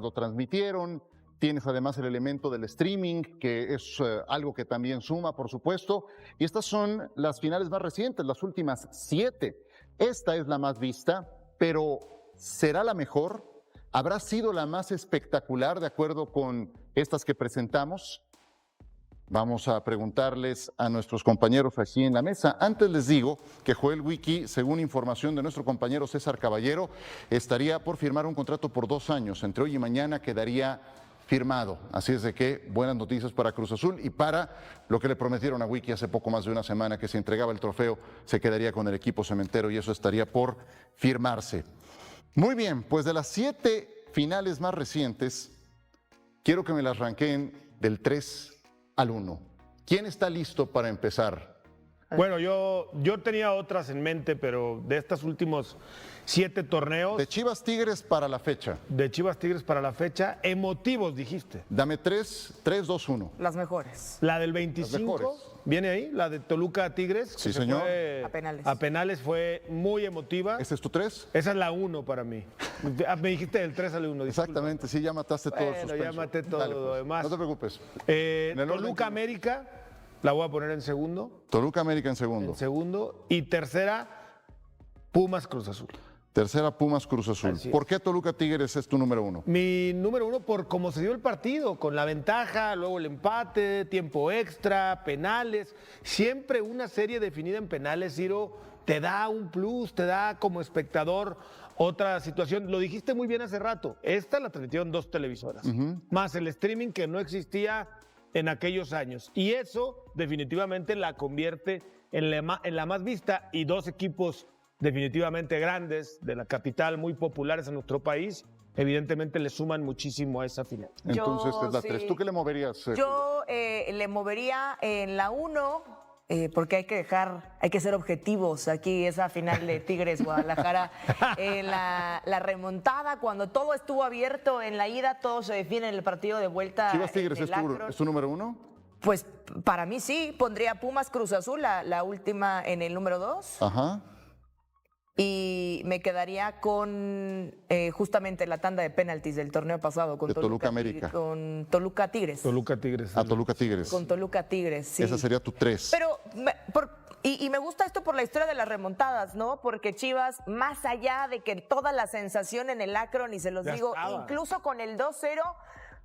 lo transmitieron. Tienes además el elemento del streaming, que es algo que también suma, por supuesto. Y estas son las finales más recientes, las últimas 7. Esta es la más vista, pero ¿será la mejor? ¿Habrá sido la más espectacular de acuerdo con estas que presentamos? Vamos a preguntarles a nuestros compañeros aquí en la mesa. Antes les digo que Joel Wiki, según información de nuestro compañero César Caballero, estaría por firmar un contrato por 2 años. Entre hoy y mañana quedaría firmado. Así es de que buenas noticias para Cruz Azul y para lo que le prometieron a Wiki hace poco más de una semana, que si entregaba el trofeo se quedaría con el equipo cementero y eso estaría por firmarse. Muy bien, pues de las 7 finales más recientes, quiero que me las ranqueen del 3 al 1. ¿Quién está listo para empezar? Bueno, yo tenía otras en mente, pero de estos últimos 7 torneos. De Chivas Tigres para la fecha. De Chivas Tigres para la fecha, emotivos dijiste. Dame 3, 2, 1. Las mejores. La del 25, ¿viene ahí? La de Toluca Tigres. Sí, señor. A penales. A penales fue muy emotiva. ¿Ese es tu 3? Esa es la 1 para mí. Me dijiste del 3 al 1. Exactamente, sí, ya mataste todo el Bueno, suspenso. ya maté todo Dale, lo pues. demás. No te preocupes. Toluca América, la voy a poner en segundo. Toluca América en segundo. En segundo. Y tercera, Pumas Cruz Azul. Tercera, Pumas Cruz Azul. Así es. ¿Por qué Toluca Tigres es tu número 1? Mi número 1 por cómo se dio el partido, con la ventaja, luego el empate, tiempo extra, penales. Siempre una serie definida en penales, Ciro, te da un plus, te da como espectador otra situación. Lo dijiste muy bien hace rato. Esta la transmitieron 2 televisoras, más el streaming que no existía en aquellos años. Y eso definitivamente la convierte en la más vista, y 2 equipos definitivamente grandes de la capital, muy populares en nuestro país, evidentemente le suman muchísimo a esa final. Entonces es la sí. 3. ¿Tú qué le moverías? Yo le movería en la 1, porque hay que ser objetivos aquí, esa final de Tigres-Guadalajara, la remontada, cuando todo estuvo abierto en la ida, todo se define en el partido de vuelta. ¿Chivas Tigres en el Akron. es tu número 1? Pues para mí sí, pondría Pumas Cruz Azul, la última en el número 2. Ajá. Y me quedaría con justamente la tanda de penaltis del torneo pasado con De Toluca América. Con Toluca Tigres. Toluca Tigres. Toluca Tigres. Con Toluca Tigres, sí. Esa sería tu 3. Pero y me gusta esto por la historia de las remontadas, ¿no? Porque Chivas, más allá de que toda la sensación en el Akron, y se los Ya digo, estaba. incluso con el 2-0,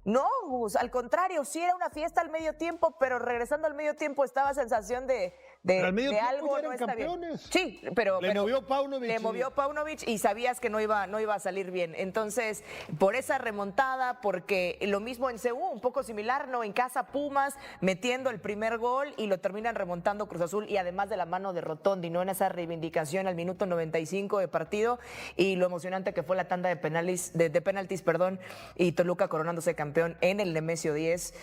no, Gus, al contrario, sí era una fiesta al medio tiempo, pero regresando al medio tiempo estaba sensación de Pero al medio de tiempo algo ya no eran está campeones. bien. Sí, pero Le movió Paunovic. Le movió Paunovic y sabías que no iba a salir bien. Entonces, por esa remontada, porque lo mismo en CU, un poco similar, ¿no? En casa Pumas metiendo el primer gol y lo terminan remontando Cruz Azul, y además de la mano de Rotondi, ¿no? En esa reivindicación al minuto 95 de partido, y lo emocionante que fue la tanda de penaltis, y Toluca coronándose campeón en el Nemesio 10,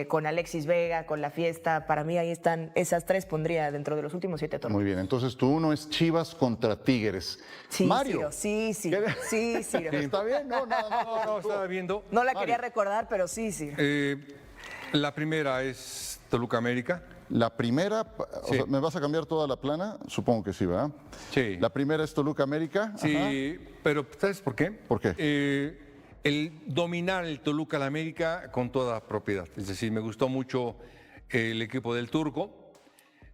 con Alexis Vega, con la fiesta. Para mí ahí están, esas 3 pondría dentro de los últimos 7 torneos. Muy bien, entonces tu 1 es Chivas contra Tigres. Sí, Mario. Ciro, sí, Ciro. ¿Está bien? No, nada más. No, estaba viendo. No la quería recordar, pero sí. La primera es Toluca América. La primera, Sí. ¿me vas a cambiar toda la plana? Supongo que sí, ¿verdad? Sí. La primera es Toluca América. Sí, pero ¿sabes por qué? ¿Por qué? El dominar el Toluca al América con toda propiedad. Es decir, me gustó mucho el equipo del Turco.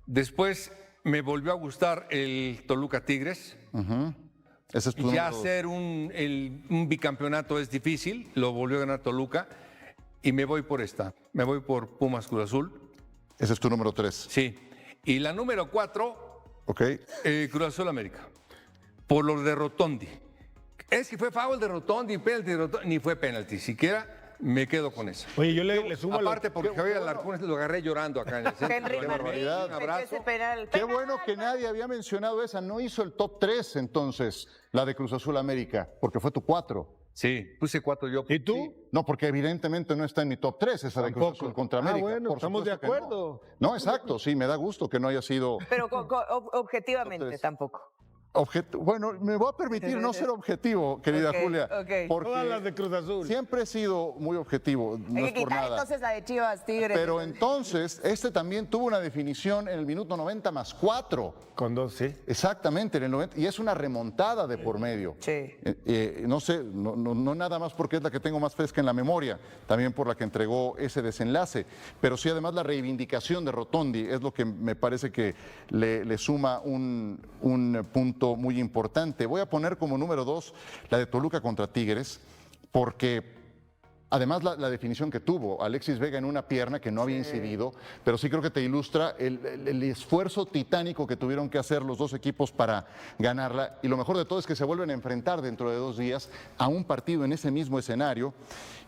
Después me volvió a gustar el Toluca Tigres. Ese es tu Ya número 2. hacer un bicampeonato es difícil, lo volvió a ganar Toluca. Y me voy por esta, me voy por Pumas Cruz Azul. Ese es tu número 3. Sí. Y la número 4, Ok. Cruz Azul América. Por los de Rotondi. Es que fue foul de Rotondi, penalti de Rotondi, ni fue penalti, siquiera me quedo con eso. Oye, yo le sumo Aparte, porque Javier Alarcón lo agarré llorando acá en el centro. Henry Qué Martín barbaridad. Un metió abrazo. ese penal. Qué bueno que nadie había mencionado esa. No hizo el top 3 entonces, la de Cruz Azul América, porque fue tu 4. Sí, puse 4 yo. ¿Y tú? Sí. No, porque evidentemente no está en mi top 3 esa de Cruz Tampoco. Azul contra Ah, América. bueno, Por estamos de supuesto que acuerdo. No, exacto, sí, me da gusto que no haya sido. Pero objetivamente Entonces, tampoco. Bueno, me voy a permitir no ser objetivo, querida Ok, Julia, ok. porque Todas las de Cruz Azul. siempre he sido muy objetivo, no Hay es que por quitar nada. entonces la de Chivas Tigres. Pero entonces, este también tuvo una definición en el minuto 90+4. Con 2, sí. Exactamente, en el 90, y es una remontada de por medio. Sí. No sé, no nada más porque es la que tengo más fresca en la memoria, también por la que entregó ese desenlace, pero sí además la reivindicación de Rotondi es lo que me parece que le suma un punto muy importante. Voy a poner como número 2 la de Toluca contra Tigres, porque además la definición que tuvo Alexis Vega en una pierna que no había incidido, pero sí creo que te ilustra el esfuerzo titánico que tuvieron que hacer los dos equipos para ganarla, y lo mejor de todo es que se vuelven a enfrentar dentro de 2 días a un partido en ese mismo escenario,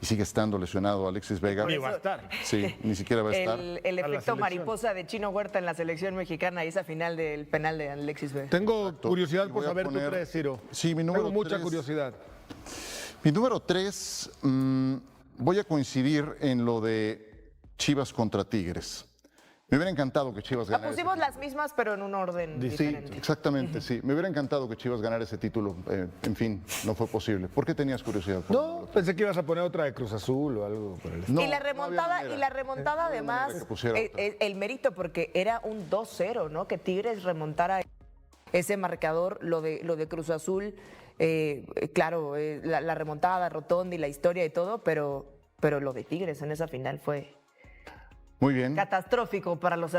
y sigue estando lesionado Alexis Vega. Ni va a estar. Sí, ni siquiera va a estar. El A la efecto selección. mariposa de Chino Huerta en la selección mexicana y esa final del penal de Alexis Vega. Tengo curiosidad Y por voy a saber tu poner- 3, Ciro. Sí, mi número Tengo mucha 3. curiosidad. Mi número 3, voy a coincidir en lo de Chivas contra Tigres. Me hubiera encantado que Chivas ganara. Pusimos ese las mismas, pero en un orden título. Sí, diferente. exactamente, sí. Me hubiera encantado que Chivas ganara ese título. En fin, no fue posible. ¿Por qué tenías curiosidad? por No, pensé que ibas a poner otra de Cruz Azul o algo por el estilo. No, y la no había remontada, manera. además, que pusiera otra. el mérito, porque era un 2-0, ¿no? Que Tigres remontara ese marcador, lo de Cruz Azul, claro, la remontada, Rotondi, la historia y todo, pero lo de Tigres en esa final fue Muy bien. catastrófico para los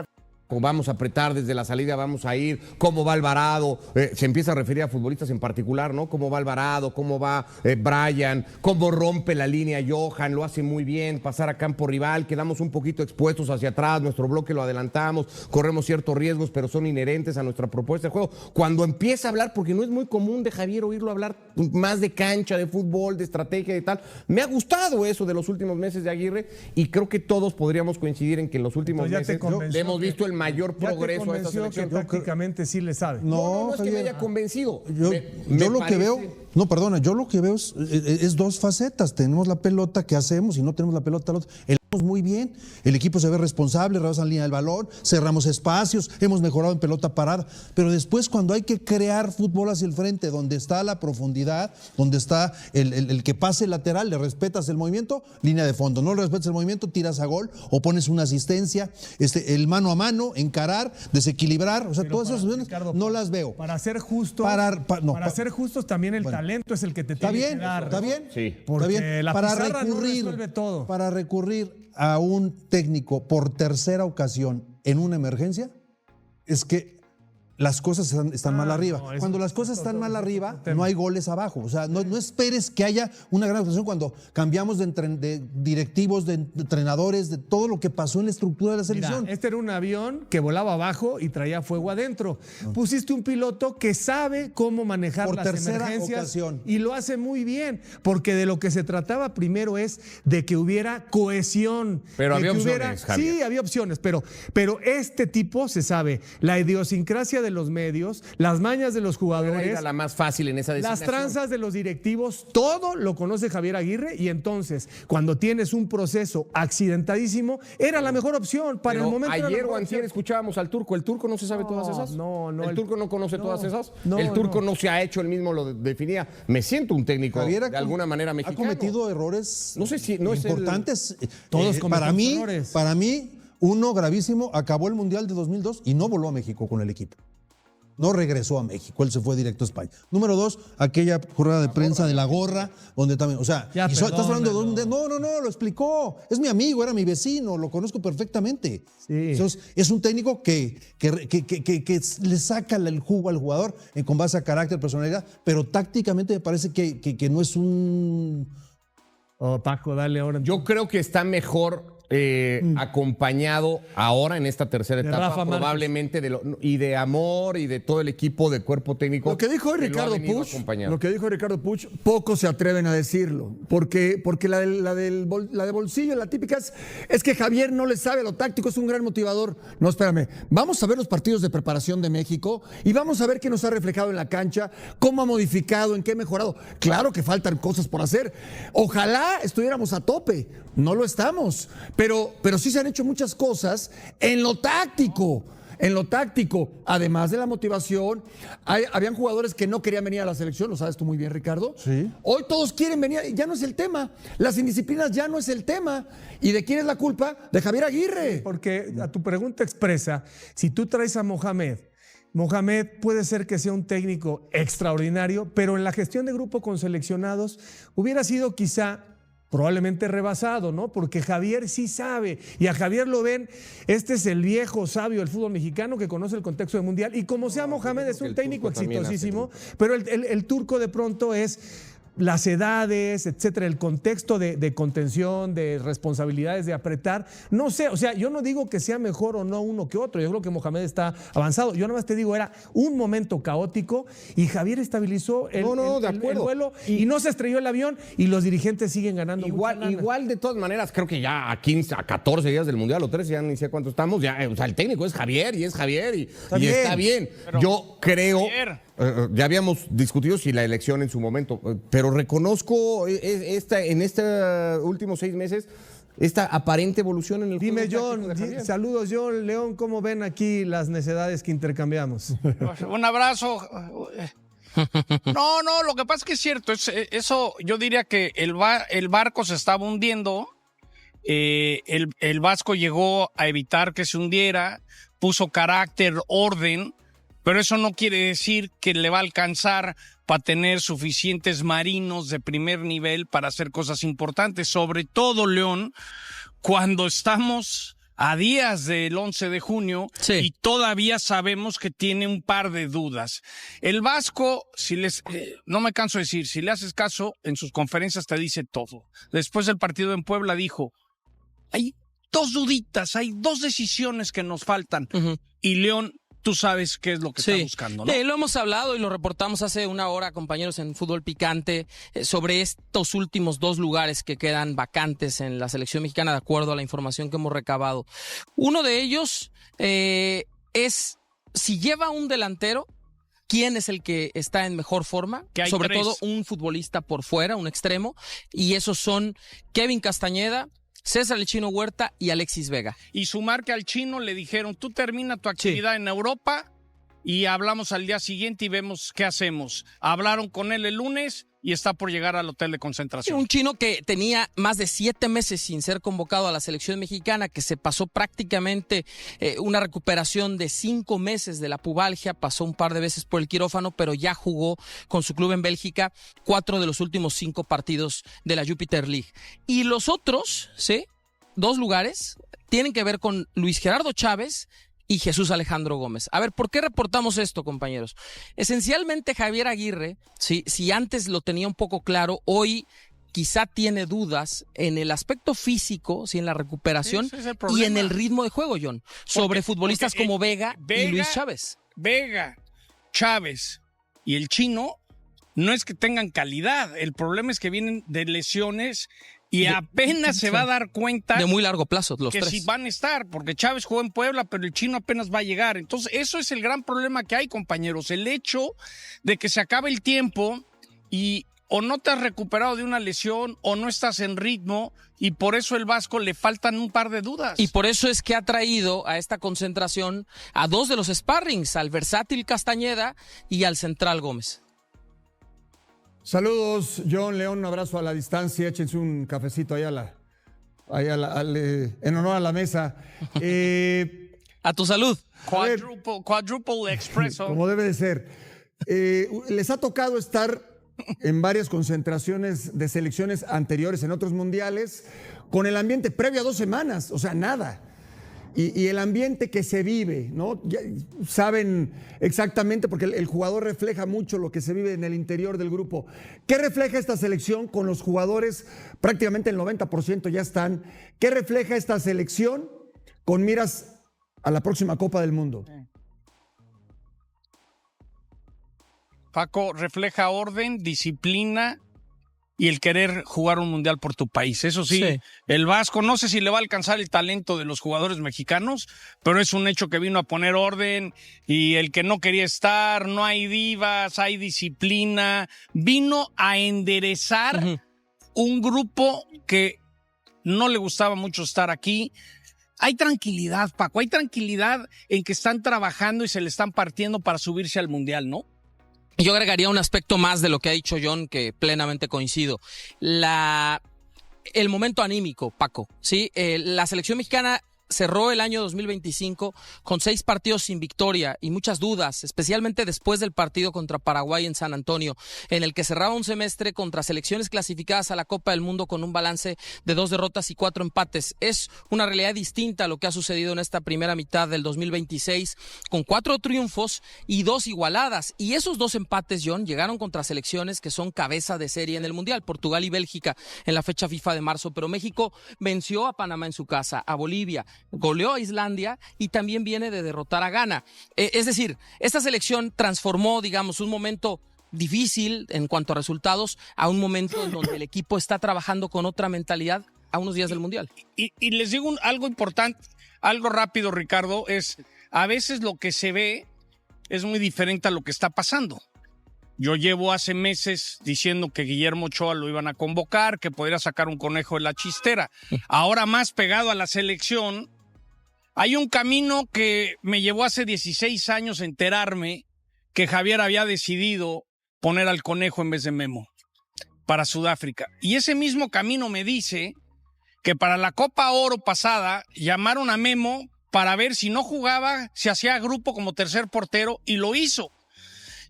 Vamos a apretar desde la salida, vamos a ir, cómo va Alvarado, se empieza a referir a futbolistas en particular, ¿no? Cómo va Alvarado, cómo va Brian, cómo rompe la línea Johan, lo hace muy bien, pasar a campo rival, quedamos un poquito expuestos hacia atrás, nuestro bloque lo adelantamos, corremos ciertos riesgos, pero son inherentes a nuestra propuesta de juego. Cuando empieza a hablar, porque no es muy común de Javier oírlo hablar más de cancha, de fútbol, de estrategia y tal, me ha gustado eso de los últimos meses de Aguirre, y creo que todos podríamos coincidir en que en los últimos Entonces ya te meses convenció hemos que- visto el mayor Ya te progreso a esta convenció selección. que tácticamente sí le sabe. No es que me Javier. haya convencido. Yo Me lo que parece- veo, no, perdona, yo lo que veo es dos facetas. Tenemos la pelota, ¿qué hacemos? Y no tenemos la pelota, muy bien, el equipo se ve responsable, rebasan línea del balón, cerramos espacios, hemos mejorado en pelota parada, pero después cuando hay que crear fútbol hacia el frente, donde está la profundidad, donde está el que pase lateral, le respetas el movimiento, línea de fondo, no le respetas el movimiento, tiras a gol o pones una asistencia, el mano a mano, encarar, desequilibrar, o sea, Pero todas esas para- opciones Ricardo, no las veo. Para ser justos, No, para ser justos también el bueno. talento es el que te Está tiene bien, que dar. está bien. Sí. Porque Está bien. la pizarra no resuelve todo. Para recurrir a un técnico por tercera ocasión en una emergencia, es que las cosas están mal arriba. no, eso- Cuando las cosas eso- están mal eso- arriba, otro tema. no hay goles abajo. O sea, no esperes que haya una gran actuación cuando cambiamos de directivos, de entrenadores, de todo lo que pasó en la estructura de la Mira, selección. este era un avión que volaba abajo y traía fuego adentro. Pusiste un piloto que sabe cómo manejar Por las tercera emergencias ocasión. y lo hace muy bien, porque de lo que se trataba primero es de que hubiera cohesión. Pero de había que opciones, Javier. Sí, había opciones, pero este tipo se sabe la idiosincrasia de los medios, las mañas de los jugadores. Era la más fácil en esa Las designación. tranzas de los directivos, todo lo conoce Javier Aguirre, y entonces, cuando tienes un proceso accidentadísimo, era la mejor opción para Pero el momento. era la ayer mejor o antier opción. escuchábamos al Turco. ¿El Turco no se sabe todas esas? no, ¿El Turco no conoce no, todas esas? no, el Turco no. no se ha hecho, él mismo lo definía. Me siento un técnico Javier de alguna manera mexicano. ha cometido errores No sé si- no es el- importantes. Todos para cometemos errores. Para mí, uno gravísimo, acabó el Mundial de 2002 y no voló a México con el equipo. No regresó a México, él se fue directo a España. Número 2, aquella rueda de prensa de la gorra, donde también, o sea, Ya, estás hablando de perdónalo. no, lo explicó. Es mi amigo, era mi vecino, lo conozco perfectamente. Sí. Entonces, es un técnico que le saca el jugo al jugador con base a carácter, personalidad, pero tácticamente me parece que no es un... Oh, Paco, dale ahora. Yo creo que está mejor acompañado ahora en esta tercera De etapa, Rafa Márquez. probablemente y de Amor y de todo el equipo de cuerpo técnico. Lo que dijo hoy que lo ha Ricardo venido Puch, acompañando. lo que dijo Ricardo Puch, pocos se atreven a decirlo, porque la de bolsillo, la típica es que Javier no le sabe lo táctico, es un gran motivador. No, espérame, vamos a ver los partidos de preparación de México y vamos a ver qué nos ha reflejado en la cancha, cómo ha modificado, en qué ha mejorado. Claro que faltan cosas por hacer. Ojalá estuviéramos a tope, no lo estamos, pero sí se han hecho muchas cosas en lo táctico. en lo táctico, además de la motivación. Habían jugadores que no querían venir a la selección, lo sabes tú muy bien, Ricardo. Sí. Hoy todos quieren venir, ya no es el tema. Las indisciplinas ya no es el tema. ¿Y de quién es la culpa? De Javier Aguirre. Porque a tu pregunta expresa, si tú traes a Mohamed puede ser que sea un técnico extraordinario, pero en la gestión de grupo con seleccionados hubiera sido quizá probablemente rebasado, ¿no? Porque Javier sí sabe, y a Javier lo ven, este es el viejo sabio del fútbol mexicano que conoce el contexto del mundial, y como sea Mohamed es un técnico exitosísimo, pero el turco de pronto es las edades, etcétera, el contexto de contención, de responsabilidades, de apretar, no sé, o sea, yo no digo que sea mejor o no uno que otro, yo creo que Mohamed está avanzado, yo nada más te digo, era un momento caótico y Javier estabilizó el vuelo y no se estrelló el avión y los dirigentes siguen ganando Igual de todas manereras, creo que ya a 14 días del Mundial o 13, ya ni sé cuánto estamos, ya, o sea, el técnico es Javier y está bien. Pero yo creo... ya habíamos discutido si la elección en su momento, pero reconozco en estos últimos 6 meses esta aparente evolución en el Dime, juego. John, saludos, John, León, ¿cómo ven aquí las necedades que intercambiamos? Un abrazo. No, lo que pasa es que es cierto, eso yo diría que el barco se estaba hundiendo, el Vasco llegó a evitar que se hundiera, puso carácter, orden, pero eso no quiere decir que le va a alcanzar para tener suficientes marinos de primer nivel para hacer cosas importantes, sobre todo, León, cuando estamos a días del 11 de junio y todavía sabemos que tiene un par de dudas. El Vasco, no me canso de decir, si le haces caso, en sus conferencias te dice todo. Después del partido en Puebla dijo, hay 2 duditas, hay 2 decisiones que nos faltan. Y León, tú sabes qué es lo que está buscando, ¿no? Lo hemos hablado y lo reportamos hace una hora, compañeros, en Fútbol Picante, sobre estos últimos 2 lugares que quedan vacantes en la selección mexicana, de acuerdo a la información que hemos recabado. Uno de ellos es, si lleva un delantero, ¿quién es el que está en mejor forma? Sobre 3. Todo un futbolista por fuera, un extremo, y esos son Kevin Castañeda, César el Chino Huerta y Alexis Vega. Y sumar que al Chino le dijeron, tú termina tu actividad en Europa y hablamos al día siguiente y vemos qué hacemos. Hablaron con él el lunes y está por llegar al hotel de concentración. Un Chino que tenía más de 7 meses sin ser convocado a la selección mexicana, que se pasó prácticamente una recuperación de 5 meses de la pubalgia, pasó un par de veces por el quirófano, pero ya jugó con su club en Bélgica 4 de los últimos 5 partidos de la Jupiter League. Y los otros, 2 lugares, tienen que ver con Luis Gerardo Chávez y Jesús Alejandro Gómez. A ver, ¿por qué reportamos esto, compañeros? Esencialmente, Javier Aguirre, si antes lo tenía un poco claro, hoy quizá tiene dudas en el aspecto físico, en la recuperación y en el ritmo de juego, John, sobre futbolistas como Vega y Luis Chávez. Vega, Chávez y el Chino no es que tengan calidad, el problema es que vienen de lesiones y apenas se va a dar cuenta de muy largo plazo los que 3. sí van a estar, porque Chávez jugó en Puebla, pero el Chino apenas va a llegar. Entonces, eso es el gran problema que hay, compañeros. El hecho de que se acabe el tiempo y o no te has recuperado de una lesión o no estás en ritmo, y por eso el Vasco le faltan un par de dudas. Y por eso es que ha traído a esta concentración a 2 de los sparrings, al versátil Castañeda y al central Gómez. Saludos, John, León, un abrazo a la distancia, échense un cafecito ahí en honor a la mesa. A tu salud. Quadruple expreso. Como debe de ser. Les ha tocado estar en varias concentraciones de selecciones anteriores en otros mundiales con el ambiente previo a 2 semanas, o sea, nada. Y el ambiente que se vive, ¿no? Ya saben exactamente, porque el jugador refleja mucho lo que se vive en el interior del grupo. ¿Qué refleja esta selección con los jugadores? Prácticamente el 90% ya están. ¿Qué refleja esta selección con miras a la próxima Copa del Mundo? Paco, refleja orden, disciplina y el querer jugar un mundial por tu país. Eso sí, el Vasco, no sé si le va a alcanzar el talento de los jugadores mexicanos, pero es un hecho que vino a poner orden, y el que no quería estar, no hay divas, hay disciplina, vino a enderezar un grupo que no le gustaba mucho estar aquí. hay tranquilidad, Paco, hay tranquilidad en que están trabajando y se le están partiendo para subirse al Mundial, ¿no? Yo agregaría un aspecto más de lo que ha dicho John, que plenamente coincido. El momento anímico, Paco, ¿sí? La selección mexicana cerró el año 2025 con 6 partidos sin victoria y muchas dudas, especialmente después del partido contra Paraguay en San Antonio, en el que cerraba un semestre contra selecciones clasificadas a la Copa del Mundo con un balance de 2 derrotas y 4 empates. Es una realidad distinta a lo que ha sucedido en esta primera mitad del 2026, con 4 triunfos y 2 igualadas. Y esos 2 empates, John, llegaron contra selecciones que son cabeza de serie en el Mundial, Portugal y Bélgica en la fecha FIFA de marzo, pero México venció a Panamá en su casa, a Bolivia, goleó a Islandia y también viene de derrotar a Ghana. Es decir, esta selección transformó, digamos, un momento difícil en cuanto a resultados a un momento en donde el equipo está trabajando con otra mentalidad a unos días del Mundial. Y les digo algo importante, algo rápido, Ricardo, es a veces lo que se ve es muy diferente a lo que está pasando. Yo llevo hace meses diciendo que Guillermo Ochoa lo iban a convocar, que podría sacar un conejo de la chistera. Ahora más pegado a la selección, hay un camino que me llevó hace 16 años a enterarme que Javier había decidido poner al conejo en vez de Memo para Sudáfrica. Y ese mismo camino me dice que para la Copa Oro pasada llamaron a Memo para ver si no jugaba, se hacía grupo como tercer portero y lo hizo.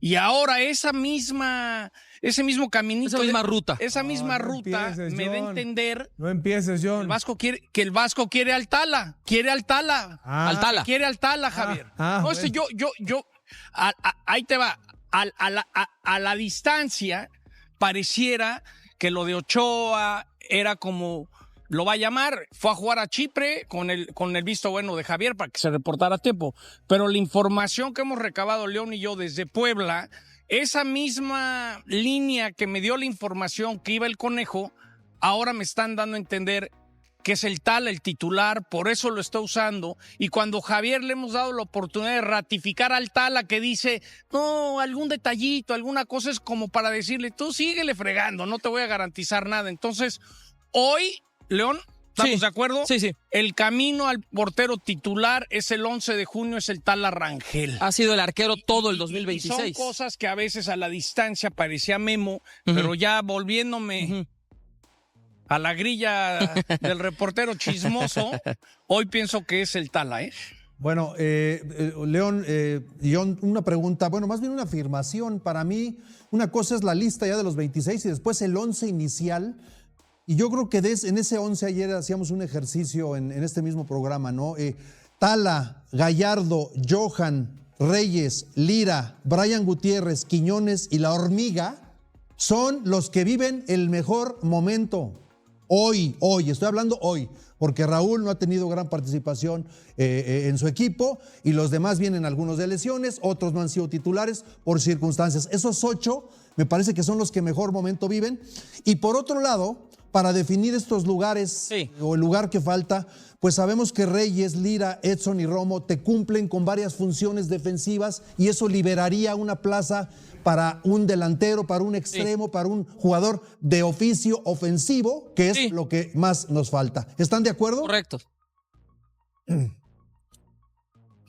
Y ahora ese mismo caminito, esa misma ruta me da a entender. No empieces, John. El Vasco quiere al Tala, quiere al Tala, Javier. No, ahí te va. A la distancia pareciera que lo de Ochoa era como lo va a llamar, fue a jugar a Chipre con el visto bueno de Javier para que se reportara a tiempo. Pero la información que hemos recabado León y yo desde Puebla, esa misma línea que me dio la información que iba el conejo, ahora me están dando a entender que es el Tala, el titular, por eso lo está usando. Y cuando Javier le hemos dado la oportunidad de ratificar al Tala que dice, no, algún detallito, alguna cosa, es como para decirle, tú síguele fregando, no te voy a garantizar nada. Entonces, hoy, León, ¿estamos de acuerdo? Sí. El camino al portero titular es el 11 de junio, es el Tala Rangel. Ha sido el arquero todo el 2026. Y son cosas que a veces a la distancia parecía Memo, pero ya volviéndome a la grilla del reportero chismoso, hoy pienso que es el Tala, ¿eh? Bueno, León, John, una pregunta, bueno, más bien una afirmación. Para mí, una cosa es la lista ya de los 26 y después el 11 inicial. Y yo creo que en ese 11 ayer hacíamos un ejercicio en este mismo programa, ¿no? Tala, Gallardo, Johan, Reyes, Lira, Brian Gutiérrez, Quiñones y La Hormiga son los que viven el mejor momento. Hoy, estoy hablando hoy, porque Raúl no ha tenido gran participación en su equipo y los demás vienen algunos de lesiones, otros no han sido titulares por circunstancias. Esos 8 me parece que son los que mejor momento viven. Y por otro lado, para definir estos lugares o el lugar que falta, pues sabemos que Reyes, Lira, Edson y Romo te cumplen con varias funciones defensivas y eso liberaría una plaza para un delantero, para un extremo, para un jugador de oficio ofensivo, que es lo que más nos falta. ¿Están de acuerdo? Correcto.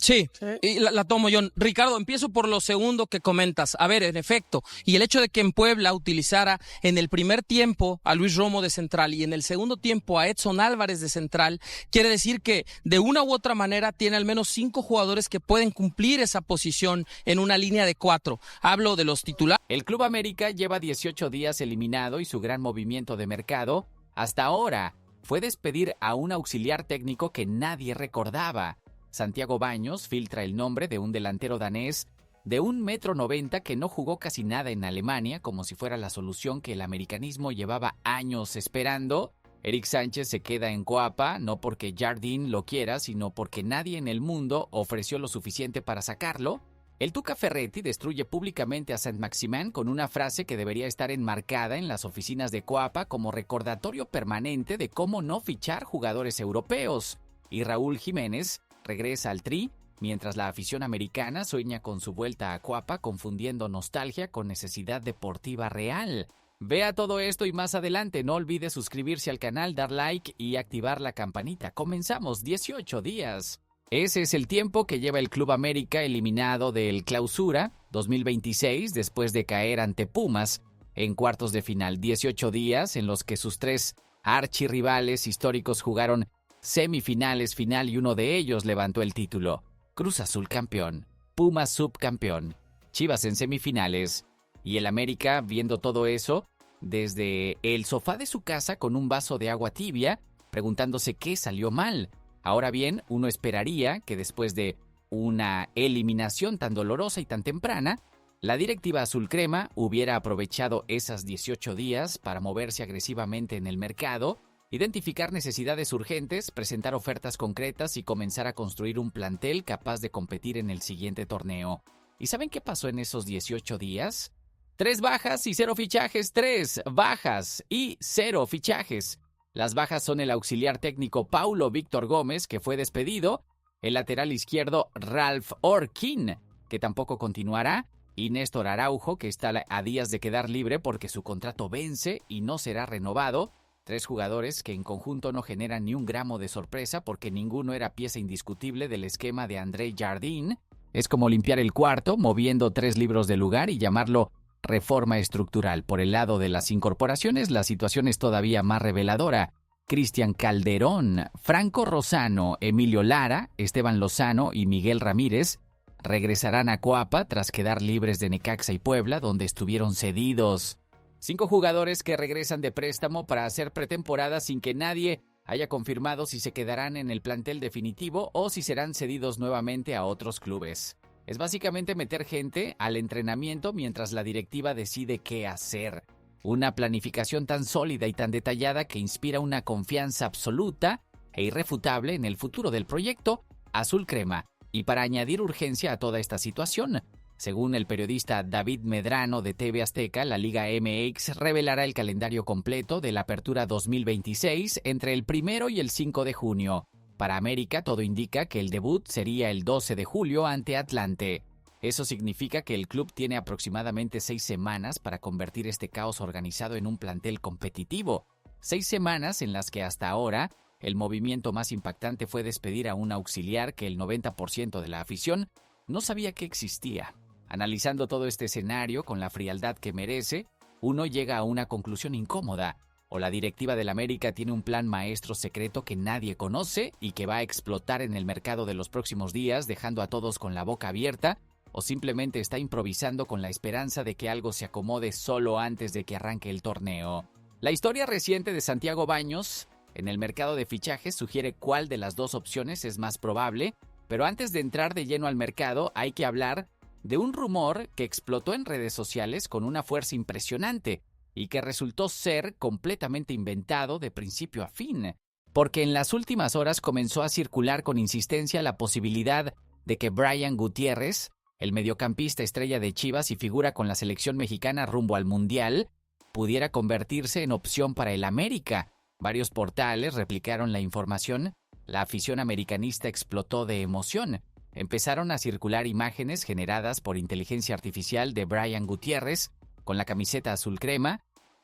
Sí, y la tomo, John. Ricardo, empiezo por lo segundo que comentas. A ver, en efecto, y el hecho de que en Puebla utilizara en el primer tiempo a Luis Romo de central y en el segundo tiempo a Edson Álvarez de central, quiere decir que de una u otra manera tiene al menos 5 jugadores que pueden cumplir esa posición en una línea de 4. Hablo de los titulares. El Club América lleva 18 días eliminado y su gran movimiento de mercado, hasta ahora, fue despedir a un auxiliar técnico que nadie recordaba. Santiago Baños filtra el nombre de un delantero danés de 1,90 m que no jugó casi nada en Alemania, como si fuera la solución que el americanismo llevaba años esperando. Eric Sánchez se queda en Coapa, no porque Jardín lo quiera, sino porque nadie en el mundo ofreció lo suficiente para sacarlo. El Tuca Ferretti destruye públicamente a Saint-Maximin con una frase que debería estar enmarcada en las oficinas de Coapa como recordatorio permanente de cómo no fichar jugadores europeos. Y Raúl Jiménez regresa al Tri, mientras la afición americana sueña con su vuelta a Coapa, confundiendo nostalgia con necesidad deportiva real. Vea todo esto y más adelante. No olvide suscribirse al canal, dar like y activar la campanita. Comenzamos 18 días. Ese es el tiempo que lleva el Club América eliminado del Clausura 2026 después de caer ante Pumas en cuartos de final. 18 días en los que sus 3 archirrivales históricos jugaron semifinales, final y uno de ellos levantó el título. Cruz Azul campeón, Pumas subcampeón, Chivas en semifinales y el América viendo todo eso desde el sofá de su casa con un vaso de agua tibia, preguntándose qué salió mal. Ahora bien, uno esperaría que después de una eliminación tan dolorosa y tan temprana, la directiva azul crema hubiera aprovechado esas 18 días para moverse agresivamente en el mercado, identificar necesidades urgentes, presentar ofertas concretas y comenzar a construir un plantel capaz de competir en el siguiente torneo. ¿Y saben qué pasó en esos 18 días? 3 bajas y 0 fichajes, 3 bajas y 0 fichajes. Las bajas son el auxiliar técnico Paulo Víctor Gómez, que fue despedido, el lateral izquierdo Ralph Orkin, que tampoco continuará, y Néstor Araujo, que está a días de quedar libre porque su contrato vence y no será renovado. 3 jugadores que en conjunto no generan ni un gramo de sorpresa porque ninguno era pieza indiscutible del esquema de André Jardín. Es como limpiar el cuarto, moviendo 3 libros de lugar y llamarlo reforma estructural. Por el lado de las incorporaciones, la situación es todavía más reveladora. Cristian Calderón, Franco Rosano, Emilio Lara, Esteban Lozano y Miguel Ramírez regresarán a Coapa tras quedar libres de Necaxa y Puebla, donde estuvieron cedidos. 5 jugadores que regresan de préstamo para hacer pretemporada sin que nadie haya confirmado si se quedarán en el plantel definitivo o si serán cedidos nuevamente a otros clubes. Es básicamente meter gente al entrenamiento mientras la directiva decide qué hacer. Una planificación tan sólida y tan detallada que inspira una confianza absoluta e irrefutable en el futuro del proyecto azul crema. Y para añadir urgencia a toda esta situación, según el periodista David Medrano de TV Azteca, la Liga MX revelará el calendario completo de la Apertura 2026 entre el 1 y el 5 de junio. Para América, todo indica que el debut sería el 12 de julio ante Atlante. Eso significa que el club tiene aproximadamente 6 semanas para convertir este caos organizado en un plantel competitivo. 6 semanas en las que hasta ahora el movimiento más impactante fue despedir a un auxiliar que el 90% de la afición no sabía que existía. Analizando todo este escenario con la frialdad que merece, uno llega a una conclusión incómoda. O la directiva del América tiene un plan maestro secreto que nadie conoce y que va a explotar en el mercado de los próximos días, dejando a todos con la boca abierta, o simplemente está improvisando con la esperanza de que algo se acomode solo antes de que arranque el torneo. La historia reciente de Santiago Baños en el mercado de fichajes sugiere cuál de las 2 opciones es más probable, pero antes de entrar de lleno al mercado hay que hablar de un rumor que explotó en redes sociales con una fuerza impresionante y que resultó ser completamente inventado de principio a fin, porque en las últimas horas comenzó a circular con insistencia la posibilidad de que Brian Gutiérrez, el mediocampista estrella de Chivas y figura con la selección mexicana rumbo al Mundial, pudiera convertirse en opción para el América. Varios portales replicaron la información. La afición americanista explotó de emoción. Empezaron a circular imágenes generadas por inteligencia artificial de Brian Gutiérrez con la camiseta azul crema,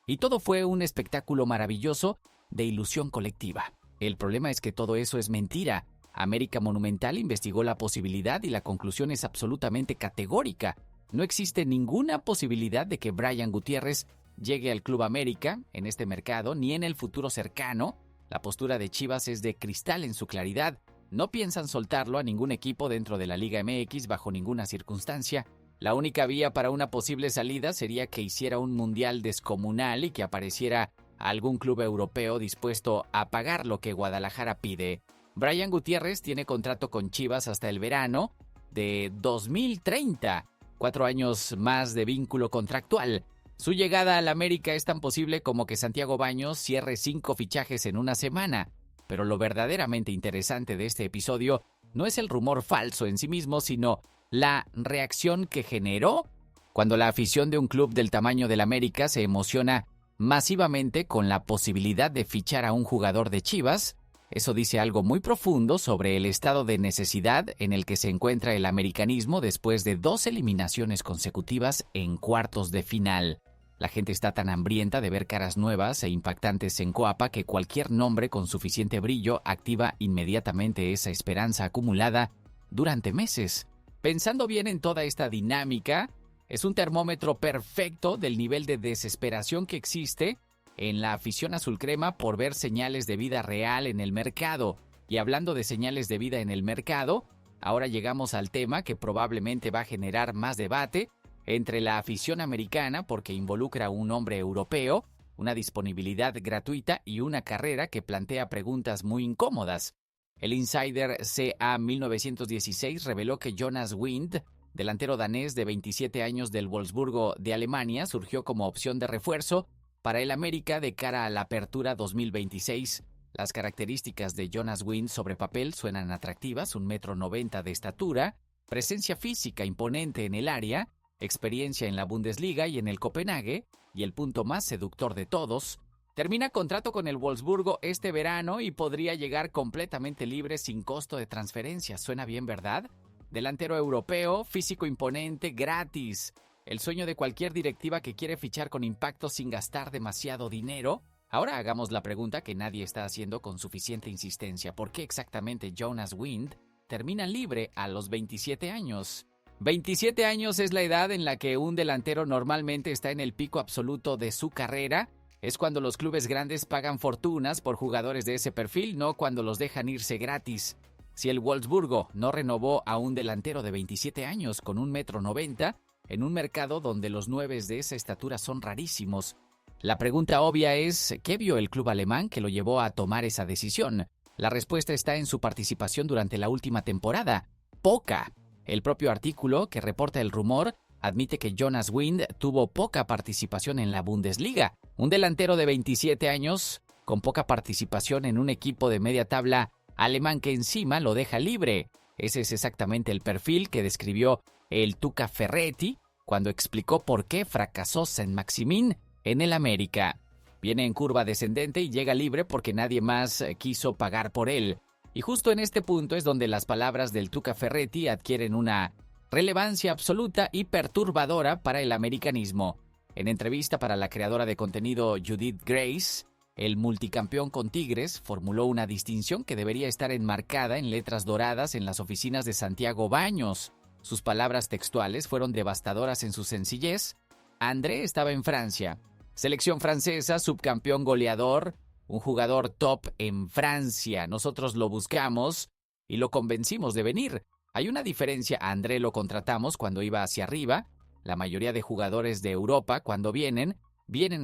y todo fue un espectáculo maravilloso de ilusión colectiva. El problema es que todo eso es mentira. América Monumental investigó la posibilidad y la conclusión es absolutamente categórica. No existe ninguna posibilidad de que Brian Gutiérrez llegue al Club América en este mercado ni en el futuro cercano. La postura de Chivas es de cristal en su claridad. No piensan soltarlo a ningún equipo dentro de la Liga MX bajo ninguna circunstancia. La única vía para una posible salida sería que hiciera un mundial descomunal y que apareciera algún club europeo dispuesto a pagar lo que Guadalajara pide. Brian Gutiérrez tiene contrato con Chivas hasta el verano de 2030, 4 años más de vínculo contractual. Su llegada al América es tan posible como que Santiago Baños cierre 5 fichajes en una semana. Pero lo verdaderamente interesante de este episodio no es el rumor falso en sí mismo, sino la reacción que generó cuando la afición de un club del tamaño del América se emociona masivamente con la posibilidad de fichar a un jugador de Chivas. Eso dice algo muy profundo sobre el estado de necesidad en el que se encuentra el americanismo después de 2 eliminaciones consecutivas en cuartos de final. La gente está tan hambrienta de ver caras nuevas e impactantes en Coapa que cualquier nombre con suficiente brillo activa inmediatamente esa esperanza acumulada durante meses. Pensando bien en toda esta dinámica, es un termómetro perfecto del nivel de desesperación que existe en la afición azulcrema por ver señales de vida real en el mercado. Y hablando de señales de vida en el mercado, ahora llegamos al tema que probablemente va a generar más debate entre la afición americana porque involucra a un hombre europeo, una disponibilidad gratuita y una carrera que plantea preguntas muy incómodas. El insider CA 1916 reveló que Jonas Wind, delantero danés de 27 años del Wolfsburgo de Alemania, surgió como opción de refuerzo para el América de cara a la apertura 2026. Las características de Jonas Wind sobre papel suenan atractivas: 1,90 m de estatura, presencia física imponente en el área, experiencia en la Bundesliga y en el Copenhague, y el punto más seductor de todos, termina contrato con el Wolfsburgo este verano y podría llegar completamente libre sin costo de transferencia. Suena bien, ¿verdad? Delantero europeo, físico imponente, gratis. El sueño de cualquier directiva que quiere fichar con impacto sin gastar demasiado dinero. Ahora hagamos la pregunta que nadie está haciendo con suficiente insistencia. ¿Por qué exactamente Jonas Wind termina libre a los 27 años? 27 años es la edad en la que un delantero normalmente está en el pico absoluto de su carrera. Es cuando los clubes grandes pagan fortunas por jugadores de ese perfil, no cuando los dejan irse gratis. Si el Wolfsburgo no renovó a un delantero de 27 años con 1,90 m, en un mercado donde los 9 de esa estatura son rarísimos, la pregunta obvia es, ¿qué vio el club alemán que lo llevó a tomar esa decisión? La respuesta está en su participación durante la última temporada. Poca. El propio artículo que reporta el rumor admite que Jonas Wind tuvo poca participación en la Bundesliga. Un delantero de 27 años con poca participación en un equipo de media tabla alemán que encima lo deja libre. Ese es exactamente el perfil que describió el Tuca Ferretti cuando explicó por qué fracasó Saint-Maximin en el América. Viene en curva descendente y llega libre porque nadie más quiso pagar por él. Y justo en este punto es donde las palabras del Tuca Ferretti adquieren una relevancia absoluta y perturbadora para el americanismo. En entrevista para la creadora de contenido Judith Grace, el multicampeón con Tigres formuló una distinción que debería estar enmarcada en letras doradas en las oficinas de Santiago Baños. Sus palabras textuales fueron devastadoras en su sencillez. André estaba en Francia. Selección francesa, subcampeón goleador, un jugador top en Francia. Nosotros lo buscamos y lo convencimos de venir. Hay una diferencia. A André lo contratamos cuando iba hacia arriba. La mayoría de jugadores de Europa, cuando vienen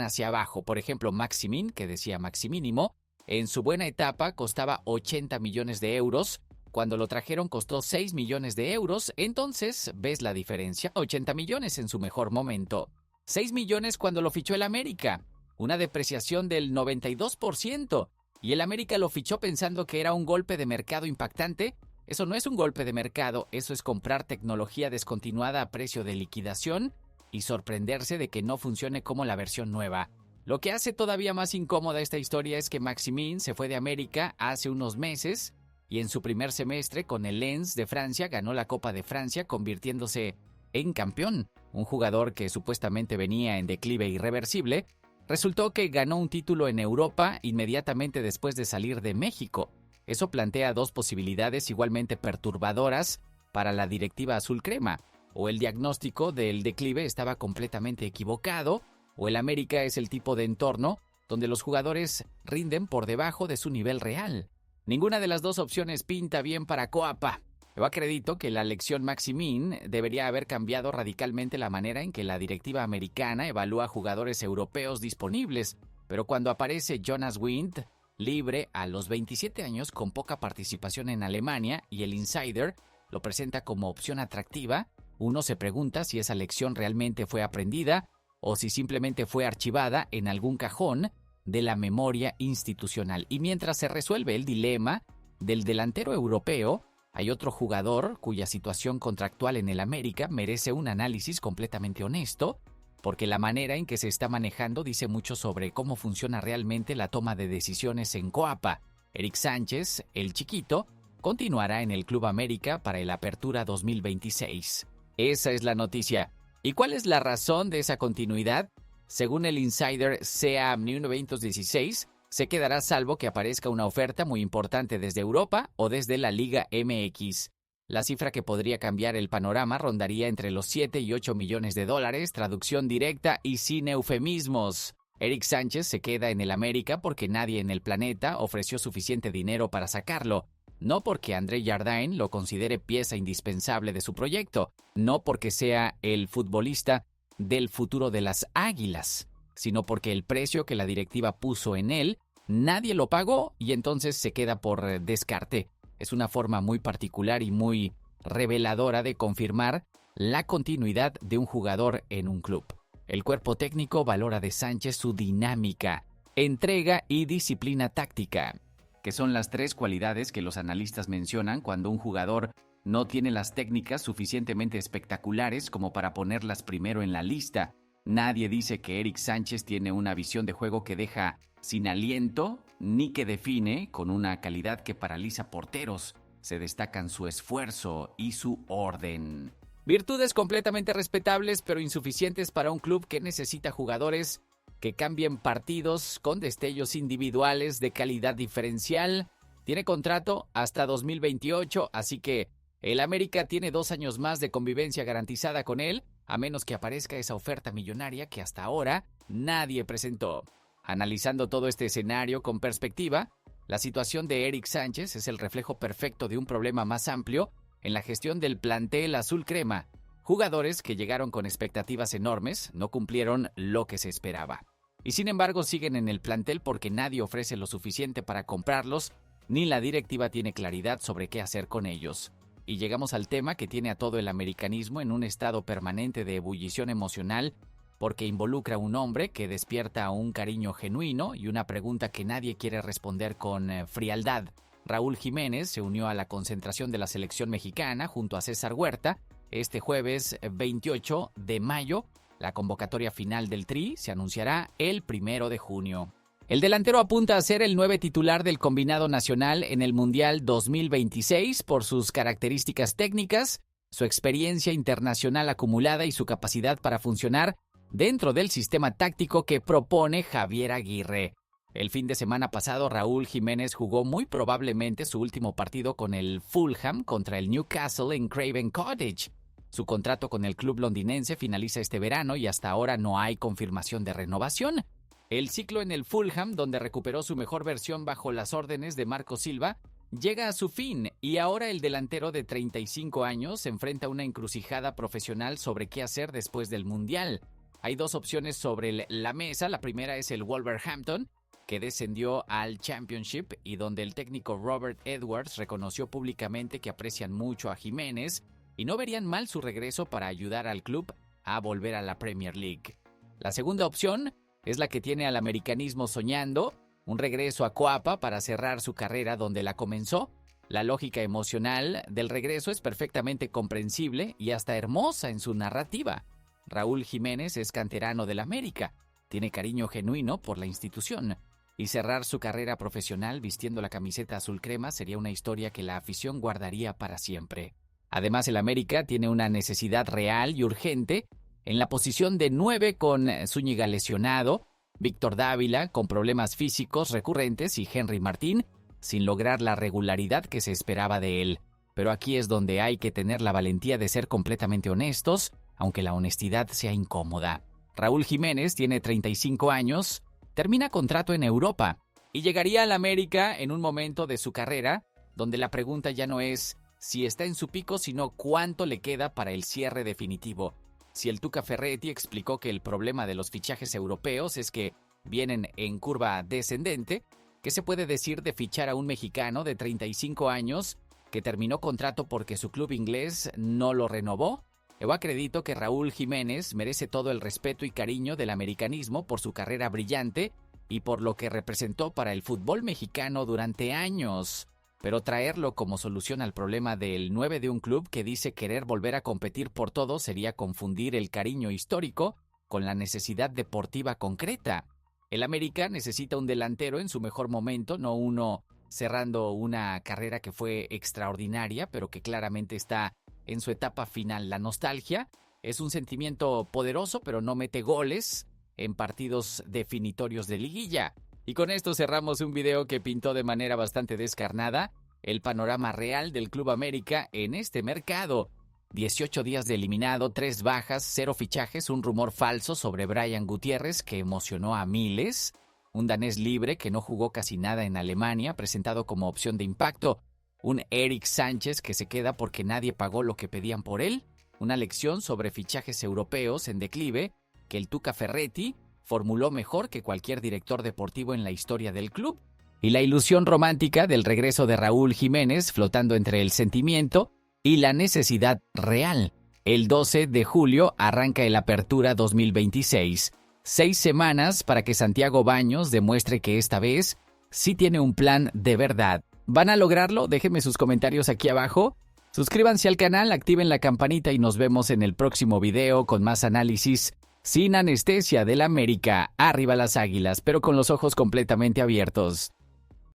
hacia abajo. Por ejemplo, Maximin, que decía Maximínimo, en su buena etapa costaba 80 millones de euros. Cuando lo trajeron costó 6 millones de euros. Entonces, ¿ves la diferencia? 80 millones en su mejor momento. 6 millones cuando lo fichó el América. Una depreciación del 92%. Y el América lo fichó pensando que era un golpe de mercado impactante. Eso no es un golpe de mercado, eso es comprar tecnología descontinuada a precio de liquidación y sorprenderse de que no funcione como la versión nueva. Lo que hace todavía más incómoda esta historia es que Maximin se fue de América hace unos meses y en su primer semestre con el Lens de Francia ganó la Copa de Francia convirtiéndose en campeón. Un jugador que supuestamente venía en declive irreversible, resultó que ganó un título en Europa inmediatamente después de salir de México. Eso plantea dos posibilidades igualmente perturbadoras para la directiva azul crema. O el diagnóstico del declive estaba completamente equivocado, o el América es el tipo de entorno donde los jugadores rinden por debajo de su nivel real. Ninguna de las dos opciones pinta bien para Coapa. Yo acredito que la lección Maximin debería haber cambiado radicalmente la manera en que la directiva americana evalúa jugadores europeos disponibles, pero cuando aparece Jonas Wind libre a los 27 años con poca participación en Alemania y el Insider lo presenta como opción atractiva, uno se pregunta si esa lección realmente fue aprendida o si simplemente fue archivada en algún cajón de la memoria institucional. Y mientras se resuelve el dilema del delantero europeo, hay otro jugador cuya situación contractual en el América merece un análisis completamente honesto, porque la manera en que se está manejando dice mucho sobre cómo funciona realmente la toma de decisiones en Coapa. Eric Sánchez, el chiquito, continuará en el Club América para el Apertura 2026. Esa es la noticia. ¿Y cuál es la razón de esa continuidad? Según el insider CA 1916, se quedará salvo que aparezca una oferta muy importante desde Europa o desde la Liga MX. La cifra que podría cambiar el panorama rondaría entre los 7 y 8 millones de dólares, traducción directa y sin eufemismos. Eric Sánchez se queda en el América porque nadie en el planeta ofreció suficiente dinero para sacarlo. No porque André Jardine lo considere pieza indispensable de su proyecto, no porque sea el futbolista del futuro de las Águilas, sino porque el precio que la directiva puso en él, nadie lo pagó y entonces se queda por descarte. Es una forma muy particular y muy reveladora de confirmar la continuidad de un jugador en un club. El cuerpo técnico valora de Sánchez su dinámica, entrega y disciplina táctica, que son las 3 cualidades que los analistas mencionan cuando un jugador no tiene las técnicas suficientemente espectaculares como para ponerlas primero en la lista. Nadie dice que Eric Sánchez tiene una visión de juego que deja sin aliento, ni que define con una calidad que paraliza porteros. Se destacan su esfuerzo y su orden. Virtudes completamente respetables, pero insuficientes para un club que necesita jugadores que cambien partidos con destellos individuales de calidad diferencial. Tiene contrato hasta 2028, así que el América tiene 2 años más de convivencia garantizada con él, a menos que aparezca esa oferta millonaria que hasta ahora nadie presentó. Analizando todo este escenario con perspectiva, la situación de Eric Sánchez es el reflejo perfecto de un problema más amplio en la gestión del plantel azul crema. Jugadores que llegaron con expectativas enormes no cumplieron lo que se esperaba. Y sin embargo siguen en el plantel porque nadie ofrece lo suficiente para comprarlos, ni la directiva tiene claridad sobre qué hacer con ellos. Y llegamos al tema que tiene a todo el americanismo en un estado permanente de ebullición emocional porque involucra a un hombre que despierta un cariño genuino y una pregunta que nadie quiere responder con frialdad. Raúl Jiménez se unió a la concentración de la selección mexicana junto a César Huerta este jueves 28 de mayo. La convocatoria final del Tri se anunciará el 1 de junio. El delantero apunta a ser el 9 titular del combinado nacional en el Mundial 2026 por sus características técnicas, su experiencia internacional acumulada y su capacidad para funcionar dentro del sistema táctico que propone Javier Aguirre. El fin de semana pasado, Raúl Jiménez jugó muy probablemente su último partido con el Fulham contra el Newcastle en Craven Cottage. Su contrato con el club londinense finaliza este verano y hasta ahora no hay confirmación de renovación. El ciclo en el Fulham, donde recuperó su mejor versión bajo las órdenes de Marco Silva, llega a su fin y ahora el delantero de 35 años se enfrenta a una encrucijada profesional sobre qué hacer después del Mundial. Hay 2 opciones sobre la mesa. La primera es el Wolverhampton, que descendió al Championship y donde el técnico Robert Edwards reconoció públicamente que aprecian mucho a Jiménez y no verían mal su regreso para ayudar al club a volver a la Premier League. La segunda opción es la que tiene al americanismo soñando, un regreso a Coapa para cerrar su carrera donde la comenzó. La lógica emocional del regreso es perfectamente comprensible y hasta hermosa en su narrativa. Raúl Jiménez es canterano del América, tiene cariño genuino por la institución, y cerrar su carrera profesional vistiendo la camiseta azul crema sería una historia que la afición guardaría para siempre. Además, el América tiene una necesidad real y urgente en la posición de 9 con Zúñiga lesionado, Víctor Dávila con problemas físicos recurrentes y Henry Martín sin lograr la regularidad que se esperaba de él. Pero aquí es donde hay que tener la valentía de ser completamente honestos, aunque la honestidad sea incómoda. Raúl Jiménez tiene 35 años, termina contrato en Europa y llegaría al América en un momento de su carrera donde la pregunta ya no es si está en su pico, sino cuánto le queda para el cierre definitivo. Si el Tuca Ferretti explicó que el problema de los fichajes europeos es que vienen en curva descendente, ¿qué se puede decir de fichar a un mexicano de 35 años que terminó contrato porque su club inglés no lo renovó? Yo acredito que Raúl Jiménez merece todo el respeto y cariño del americanismo por su carrera brillante y por lo que representó para el fútbol mexicano durante años. Pero traerlo como solución al problema del 9 de un club que dice querer volver a competir por todo sería confundir el cariño histórico con la necesidad deportiva concreta. El América necesita un delantero en su mejor momento, no uno cerrando una carrera que fue extraordinaria, pero que claramente está en su etapa final. La nostalgia es un sentimiento poderoso, pero no mete goles. en partidos definitorios de liguilla. Y con esto cerramos un video que pintó de manera bastante descarnada el panorama real del Club América en este mercado. 18 días de eliminado, 3 bajas, 0 fichajes, un rumor falso sobre Brian Gutiérrez que emocionó a miles, un danés libre que no jugó casi nada en Alemania, presentado como opción de impacto, un Eric Sánchez que se queda porque nadie pagó lo que pedían por él, una lección sobre fichajes europeos en declive que el Tuca Ferretti formuló mejor que cualquier director deportivo en la historia del club, y la ilusión romántica del regreso de Raúl Jiménez flotando entre el sentimiento y la necesidad real. El 12 de julio arranca el Apertura 2026. 6 semanas para que Santiago Baños demuestre que esta vez sí tiene un plan de verdad. ¿Van a lograrlo? Déjenme sus comentarios aquí abajo. Suscríbanse al canal, activen la campanita y nos vemos en el próximo video con más análisis sin anestesia del América. Arriba las Águilas, pero con los ojos completamente abiertos.